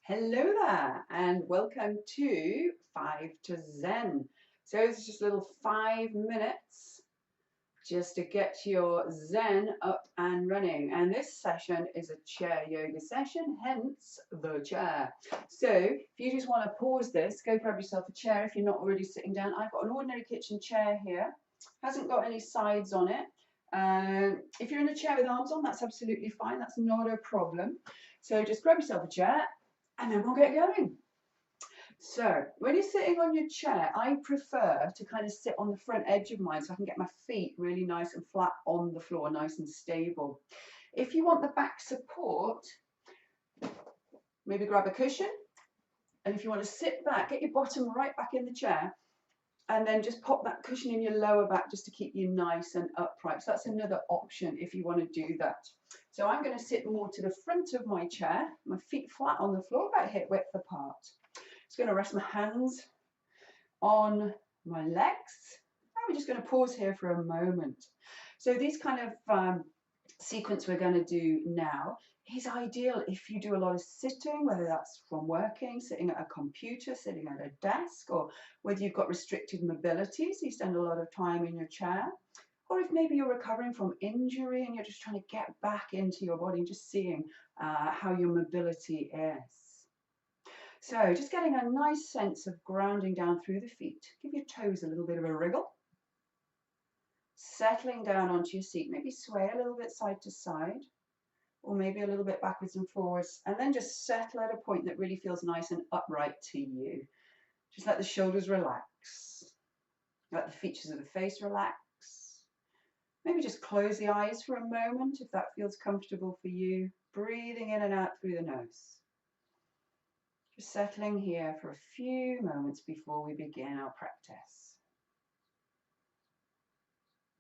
Hello there and welcome to 5 to Zen. So it's just a little 5 minutes just to get your Zen up and running. And this session is a chair yoga session, hence the chair. So if you just want to pause this, go grab yourself a chair if you're not already sitting down. I've got an ordinary kitchen chair here, hasn't got any sides on it. If you're in a chair with arms on, that's absolutely fine. That's not a problem. So just grab yourself a chair and then we'll get going. So when you're sitting on your chair, I prefer to kind of sit on the front edge of mine so I can get my feet really nice and flat on the floor, nice and stable. If you want the back support, maybe grab a cushion. And if you want to sit back, get your bottom right back in the chair and then just pop that cushion in your lower back just to keep you nice and upright. So that's another option if you want to do that. So I'm going to sit more to the front of my chair, my feet flat on the floor, about hip width apart. Just going to rest my hands on my legs. And we're just going to pause here for a moment. So these kind of sequence we're going to do now is ideal if you do a lot of sitting, whether that's from working, sitting at a computer, sitting at a desk, or whether you've got restricted mobility, so you spend a lot of time in your chair, or if maybe you're recovering from injury and you're just trying to get back into your body and just seeing how your mobility is. So just getting a nice sense of grounding down through the feet. Give your toes a little bit of a wriggle. Settling down onto your seat, maybe sway a little bit side to side, or maybe a little bit backwards and forwards, and then just settle at a point that really feels nice and upright to you. Just let the shoulders relax. Let the features of the face relax. Maybe just close the eyes for a moment if that feels comfortable for you. Breathing in and out through the nose. Just settling here for a few moments before we begin our practice.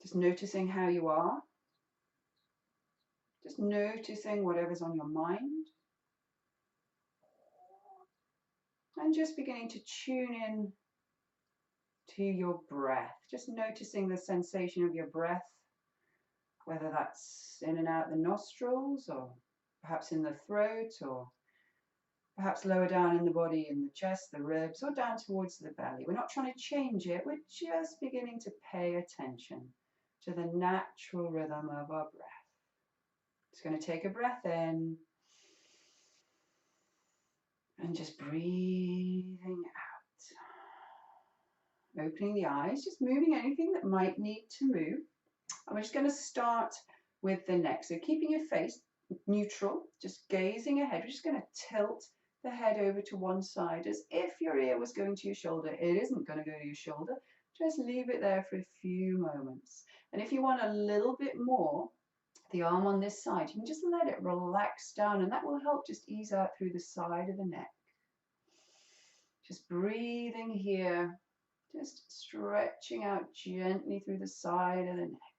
Just noticing how you are. Just noticing whatever's on your mind. And just beginning to tune in to your breath. Just noticing the sensation of your breath, whether that's in and out the nostrils, or perhaps in the throat, or perhaps lower down in the body, in the chest, the ribs, or down towards the belly. We're not trying to change it. We're just beginning to pay attention to the natural rhythm of our breath. Just going to take a breath in and just breathing out. Opening the eyes, just moving anything that might need to move. And we're just going to start with the neck. So keeping your face neutral, just gazing ahead. We're just going to tilt the head over to one side as if your ear was going to your shoulder. It isn't going to go to your shoulder. Just leave it there for a few moments. And if you want a little bit more, the arm on this side, you can just let it relax down, and that will help just ease out through the side of the neck. Just breathing here, just stretching out gently through the side of the neck.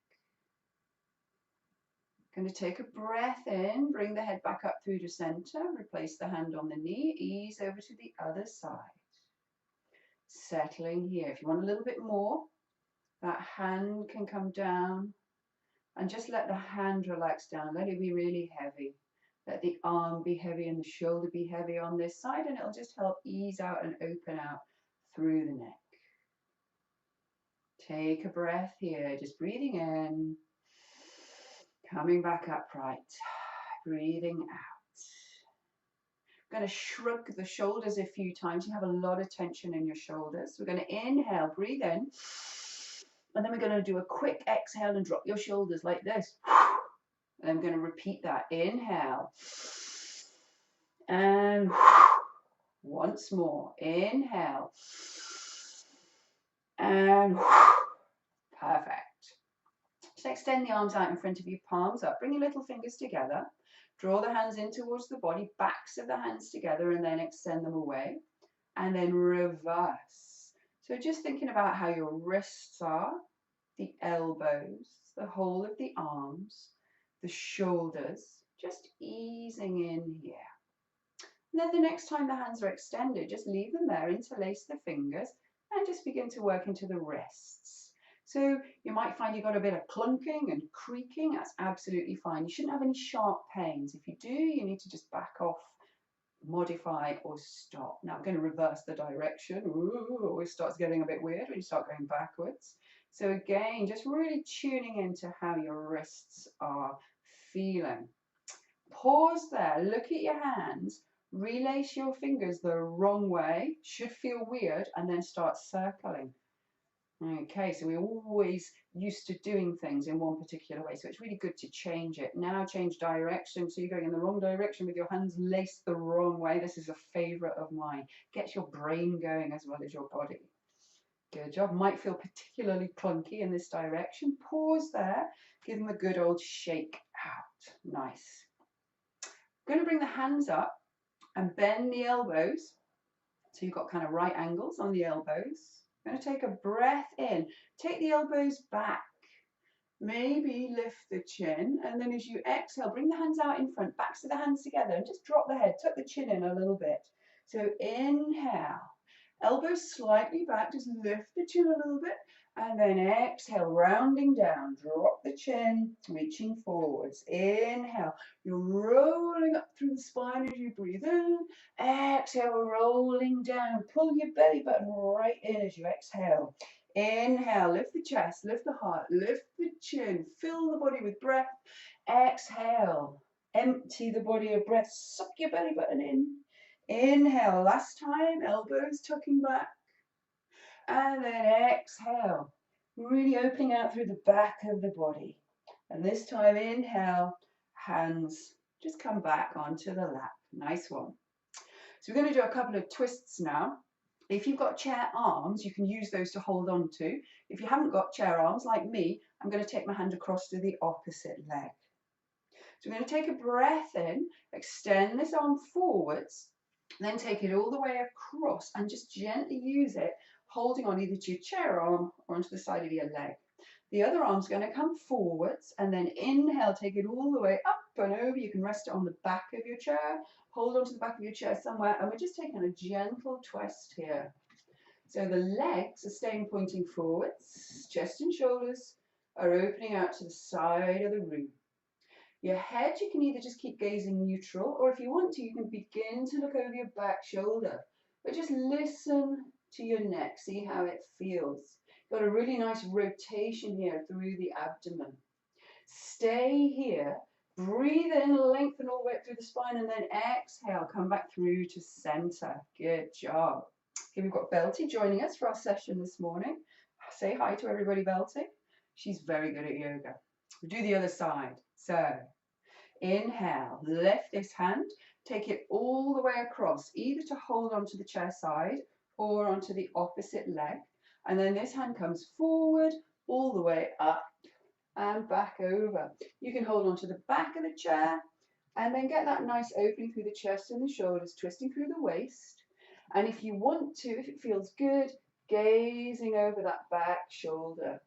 Going to take a breath in, bring the head back up through to center, replace the hand on the knee, ease over to the other side. Settling here. If you want a little bit more, that hand can come down and just let the hand relax down. Let it be really heavy. Let the arm be heavy and the shoulder be heavy on this side, and it'll just help ease out and open out through the neck. Take a breath here, just breathing in. Coming back upright, breathing out. I'm going to shrug the shoulders a few times. You have a lot of tension in your shoulders. We're going to inhale, breathe in, and then we're going to do a quick exhale and drop your shoulders like this. And I'm going to repeat that. Inhale. And once more. Inhale. And perfect. Just extend the arms out in front of you, palms up. Bring your little fingers together. Draw the hands in towards the body, backs of the hands together, and then extend them away. And then reverse. So just thinking about how your wrists are, the elbows, the whole of the arms, the shoulders, just easing in here. And then the next time the hands are extended, just leave them there, interlace the fingers, and just begin to work into the wrists. So you might find you've got a bit of clunking and creaking. That's absolutely fine. You shouldn't have any sharp pains. If you do, you need to just back off modify or stop. Now I'm going to reverse the direction. Ooh, always starts getting a bit weird when you start going backwards. So again, just really tuning into how your wrists are feeling. Pause there, look at your hands, relace your fingers the wrong way, should feel weird, and then start circling. Okay, so we're always used to doing things in one particular way, so it's really good to change it. Now change direction, so you're going in the wrong direction with your hands laced the wrong way. This is a favorite of mine. Gets your brain going as well as your body. Good job. Might feel particularly clunky in this direction. Pause there, give them a good old shake out. Nice. Going to bring the hands up and bend the elbows. So you've got kind of right angles on the elbows. I'm going to take a breath in. Take the elbows back. Maybe lift the chin. And then as you exhale, bring the hands out in front, backs of the hands together, and just drop the head. Tuck the chin in a little bit. So inhale. Elbows slightly back. Just lift the chin a little bit. And then exhale, rounding down. Drop the chin, reaching forwards. Inhale. You're rolling up through the spine as you breathe in. Exhale, rolling down. Pull your belly button right in as you exhale. Inhale, lift the chest, lift the heart, lift the chin. Fill the body with breath. Exhale, empty the body of breath. Suck your belly button in. Inhale, last time, elbows tucking back. And then exhale, really opening out through the back of the body. And this time, inhale, hands just come back onto the lap. Nice one. So we're going to do a couple of twists now. If you've got chair arms, you can use those to hold on to. If you haven't got chair arms, like me, I'm going to take my hand across to the opposite leg. So we're going to take a breath in, extend this arm forwards, then take it all the way across and just gently use it, holding on either to your chair arm or onto the side of your leg. The other arm's going to come forwards and then inhale, take it all the way up and over. You can rest it on the back of your chair, hold onto the back of your chair somewhere, and we're just taking a gentle twist here. So the legs are staying pointing forwards, chest and shoulders are opening out to the side of the room. Your head, you can either just keep gazing neutral, or if you want to, you can begin to look over your back shoulder. But just listen to your neck, see how it feels. Got a really nice rotation here through the abdomen. Stay here, breathe in, lengthen all the way up through the spine, and then exhale, come back through to center. Good job. Okay, we've got Belty joining us for our session this morning. Say hi to everybody, Belty. She's very good at yoga. We'll do the other side. So inhale, lift this hand, take it all the way across, either to hold onto the chair side or onto the opposite leg. And then this hand comes forward, all the way up and back over. You can hold onto the back of the chair and then get that nice opening through the chest and the shoulders, twisting through the waist. And if you want to, if it feels good, gazing over that back shoulder.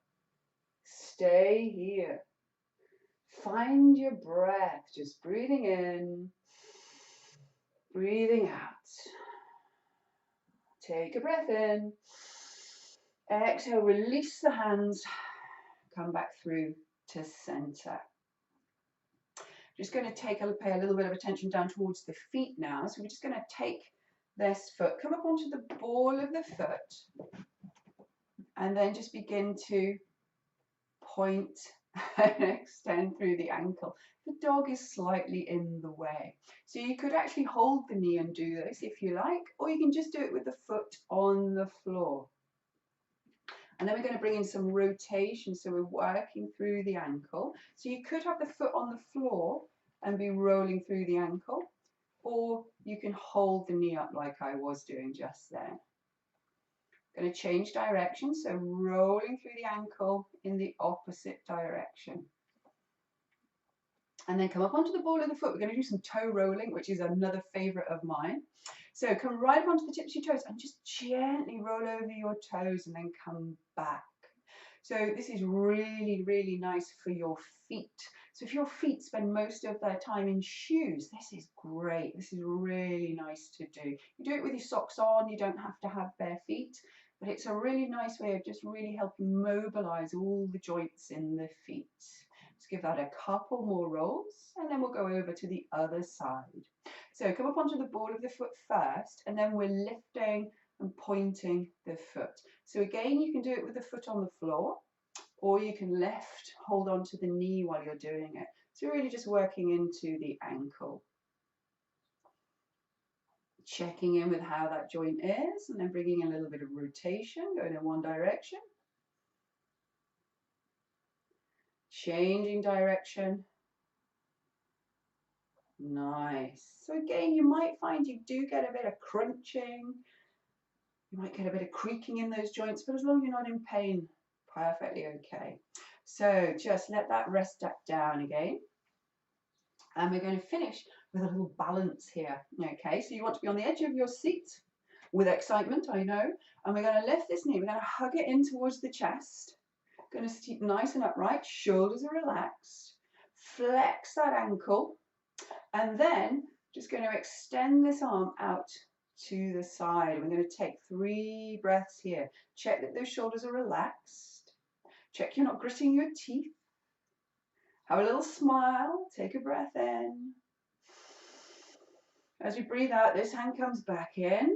Stay here. Find your breath, just breathing in, breathing out. Take a breath in. Exhale, release the hands. Come back through to center. Just going to pay a little bit of attention down towards the feet now. So we're just going to take this foot, come up onto the ball of the foot, and then just begin to point and extend through the ankle. The dog is slightly in the way. So you could actually hold the knee and do this if you like, or you can just do it with the foot on the floor. And then we're going to bring in some rotation, so we're working through the ankle. So you could have the foot on the floor and be rolling through the ankle, or you can hold the knee up like I was doing just then. Going to change direction, so rolling through the ankle in the opposite direction. And then come up onto the ball of the foot. We're going to do some toe rolling, which is another favorite of mine. So come right up onto the tips of your toes and just gently roll over your toes and then come back. So this is really, really nice for your feet. So if your feet spend most of their time in shoes, this is great. This is really nice to do. You do it with your socks on, you don't have to have bare feet, but it's a really nice way of just really helping mobilize all the joints in the feet. Let's give that a couple more rolls and then we'll go over to the other side. So come up onto the ball of the foot first, and then we're lifting and pointing the foot. So again, you can do it with the foot on the floor, or you can lift, hold on to the knee while you're doing it. So really just working into the ankle. Checking in with how that joint is, and then bringing in a little bit of rotation, going in one direction. Changing direction. Nice. So again, you might find you do get a bit of crunching. You might get a bit of creaking in those joints, but as long as you're not in pain, perfectly okay. So just let that rest down again. And we're going to finish with a little balance here. Okay, so you want to be on the edge of your seat with excitement, I know. And we're going to lift this knee. We're going to hug it in towards the chest. Going to keep nice and upright. Shoulders are relaxed. Flex that ankle. And then just going to extend this arm out to the side. We're going to take 3 breaths here. Check that those shoulders are relaxed. Check you're not gritting your teeth. Have a little smile. Take a breath in. As you breathe out, this hand comes back in.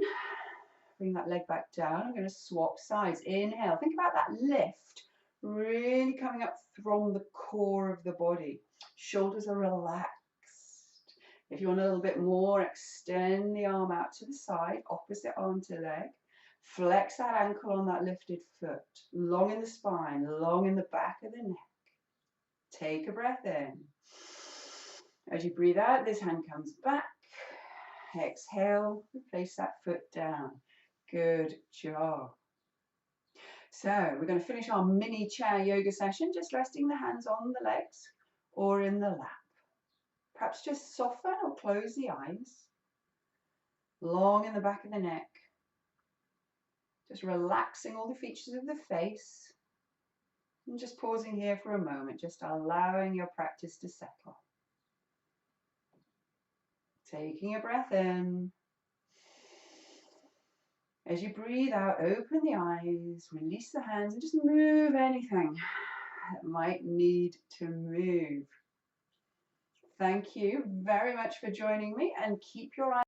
Bring that leg back down. I'm going to swap sides. Inhale. Think about that lift really coming up from the core of the body. Shoulders are relaxed. If you want a little bit more, extend the arm out to the side, opposite arm to leg. Flex that ankle on that lifted foot. Long in the spine, long in the back of the neck. Take a breath in. As you breathe out, this hand comes back. Exhale, place that foot down. Good job. So we're going to finish our mini chair yoga session, just resting the hands on the legs or in the lap. Perhaps just soften or close the eyes. Long in the back of the neck. Just relaxing all the features of the face. And just pausing here for a moment, just allowing your practice to settle. Taking a breath in. As you breathe out, open the eyes, release the hands, and just move anything that might need to move. Thank you very much for joining me, and keep your eyes